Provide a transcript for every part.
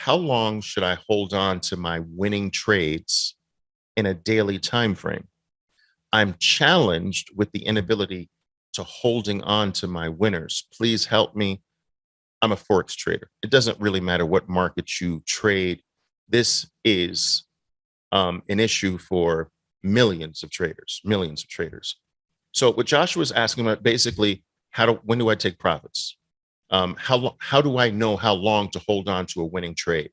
how long should I hold on to my winning trades in a daily time frame? I'm challenged with the inability to holding on to my winners. Please help me. I'm a forex trader. It doesn't really matter what market you trade. This is an issue for millions of traders, millions of traders. So what Joshua was asking about, basically, when do I take profits? How do I know how long to hold on to a winning trade?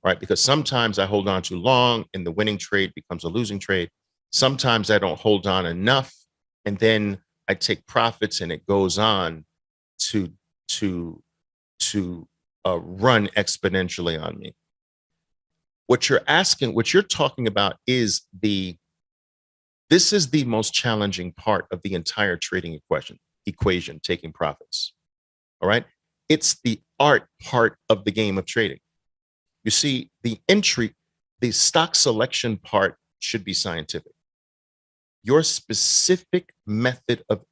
Right? Because sometimes I hold on too long and the winning trade becomes a losing trade. Sometimes I don't hold on enough, and then I take profits and it goes on to to run exponentially on me. What you're talking about is this is the most challenging part of the entire trading equation, taking profits. All right. It's the art part of the game of trading. You see, the stock selection part should be scientific. Your specific method of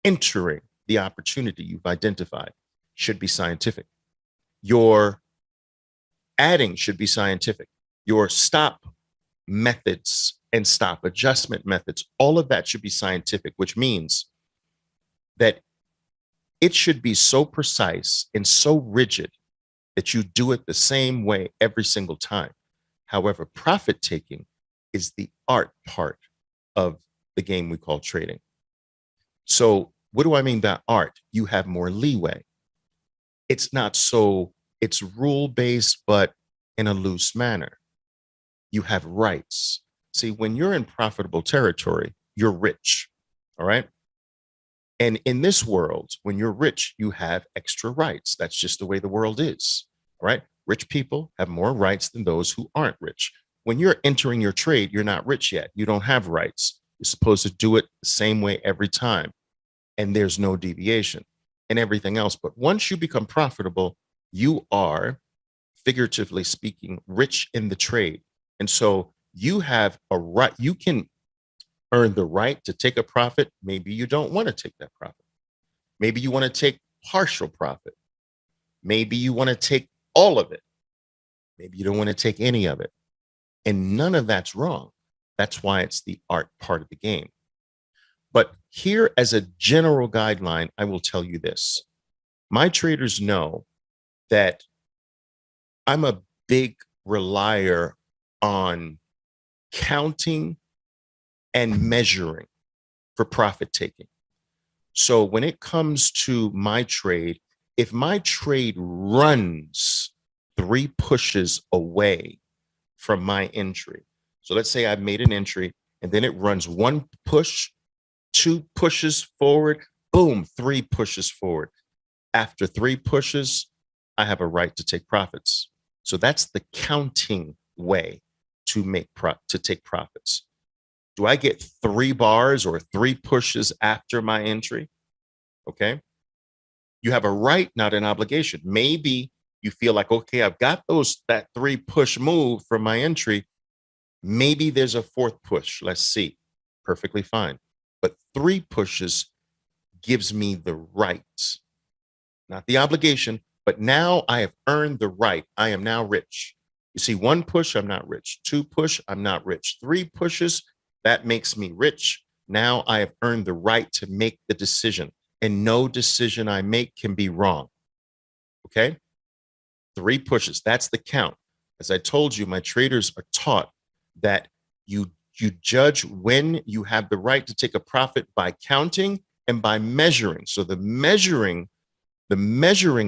entering the opportunity you've identified should be scientific. Your adding should be scientific. Your stop methods and stop adjustment methods, all of that should be scientific, which means that it should be so precise and so rigid that you do it the same way every single time. However, profit taking is the art part of the game we call trading. So what do I mean by art? You have more leeway. It's rule-based, but in a loose manner. You have rights. See, when you're in profitable territory, you're rich. All right. And in this world, when you're rich, you have extra rights. That's just the way the world is. All right. Rich people have more rights than those who aren't rich. When you're entering your trade, you're not rich yet. You don't have rights. You're supposed to do it the same way every time. And there's no deviation and everything else. But once you become profitable, you are, figuratively speaking, rich in the trade. And so you have a right, you can earn the right to take a profit. Maybe you don't want to take that profit. Maybe you want to take partial profit. Maybe you want to take all of it. Maybe you don't want to take any of it. And none of that's wrong. That's why it's the art part of the game. But here, as a general guideline, I will tell you this. My traders know that I'm a big relier on counting and measuring for profit taking. So when it comes to my trade, if my trade runs 3 pushes away from my entry, so let's say I've made an entry and then it runs 1 push, 2 pushes forward, boom, 3 pushes forward. After 3 pushes, I have a right to take profits. So that's the counting way to take profits. Do I get 3 bars or 3 pushes after my entry? Okay. You have a right, not an obligation. Maybe you feel like, okay, I've got that 3 push move from my entry. Maybe there's a 4th push. Let's see. Perfectly fine. But 3 pushes gives me the right, not the obligation, but now I have earned the right. I am now rich. You see, 1 push, I'm not rich. 2 push, I'm not rich. 3 pushes, that makes me rich. Now I have earned the right to make the decision, and no decision I make can be wrong. Okay? 3 pushes, that's the count. As I told you, my traders are taught that you judge when you have the right to take a profit by counting and by measuring. So the measuring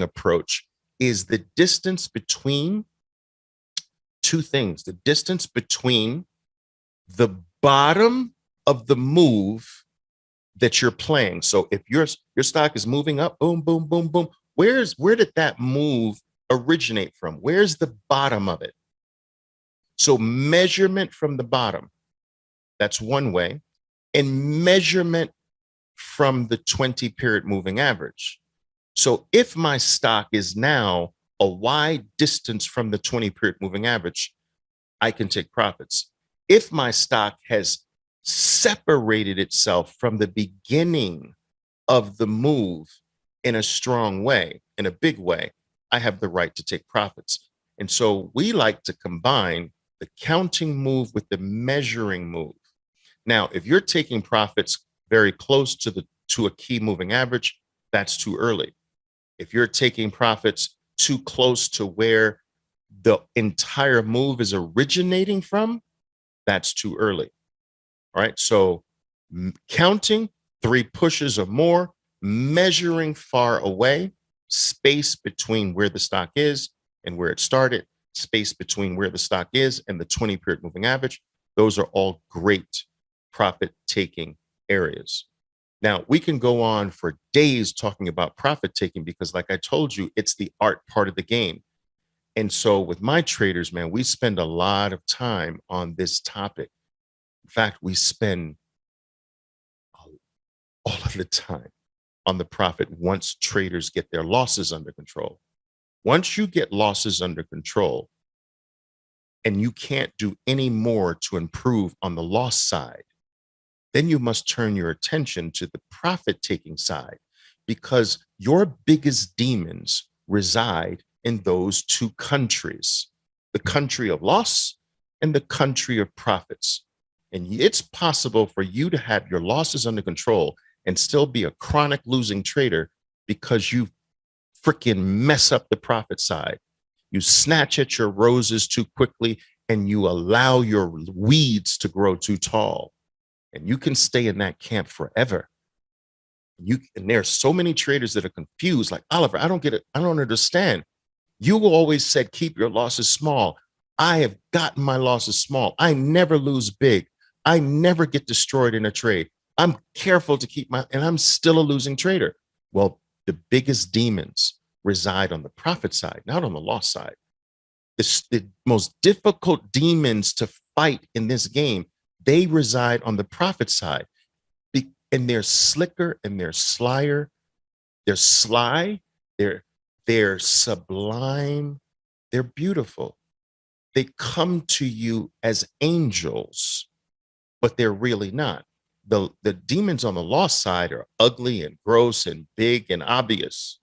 approach is the distance between 2 things. The distance between the bottom of the move that you're playing. So if your stock is moving up, boom, boom, boom, boom, where did that move originate from? Where's the bottom of it? So measurement from the bottom, that's one way, and measurement from the 20-period moving average. So if my stock is now a wide distance from the 20-period moving average, I can take profits. If my stock has separated itself from the beginning of the move in a strong way, in a big way, I have the right to take profits. And so we like to combine the counting move with the measuring move. Now, if you're taking profits very close to a key moving average, that's too early. If you're taking profits too close to where the entire move is originating from, that's too early. All right. So counting 3 pushes or more, measuring far away, space between where the stock is and where it started, space between where the stock is and the 20-period moving average. Those are all great profit taking areas. Now, we can go on for days talking about profit taking because, like I told you, it's the art part of the game. And so, with my traders, man, we spend a lot of time on this topic. In fact, we spend all of the time on the profit once traders get their losses under control. Once you get losses under control and you can't do any more to improve on the loss side, then you must turn your attention to the profit taking side because your biggest demons reside in those 2 countries, the country of loss and the country of profits. And it's possible for you to have your losses under control and still be a chronic losing trader because you freaking mess up the profit side. You snatch at your roses too quickly and you allow your weeds to grow too tall. And you can stay in that camp forever. And there's so many traders that are confused, like, Oliver, I don't get it. I don't understand. You always said keep your losses small. I have gotten my losses small. I never lose big. I never get destroyed in a trade. I'm careful to keep and I'm still a losing trader. Well, the biggest demons reside on the profit side, not on the loss side. The most difficult demons to fight in this game, they reside on the profit side. And they're slicker and they're slyer. They're sly. They're sublime. They're beautiful. They come to you as angels, but they're really not. The demons on the loss side are ugly and gross and big and obvious.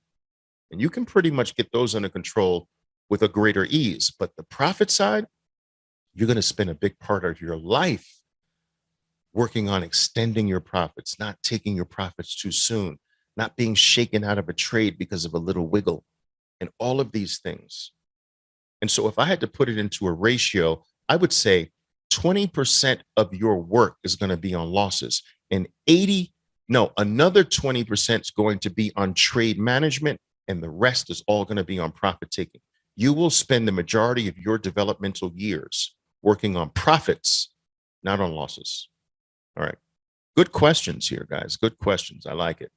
And you can pretty much get those under control with a greater ease. But the profit side, you're going to spend a big part of your life working on extending your profits, not taking your profits too soon, not being shaken out of a trade because of a little wiggle, and all of these things. And so if I had to put it into a ratio, I would say 20% of your work is going to be on losses and another 20% is going to be on trade management, and the rest is all going to be on profit taking. You will spend the majority of your developmental years working on profits, not on losses. All right. Good questions here, guys. Good questions. I like it.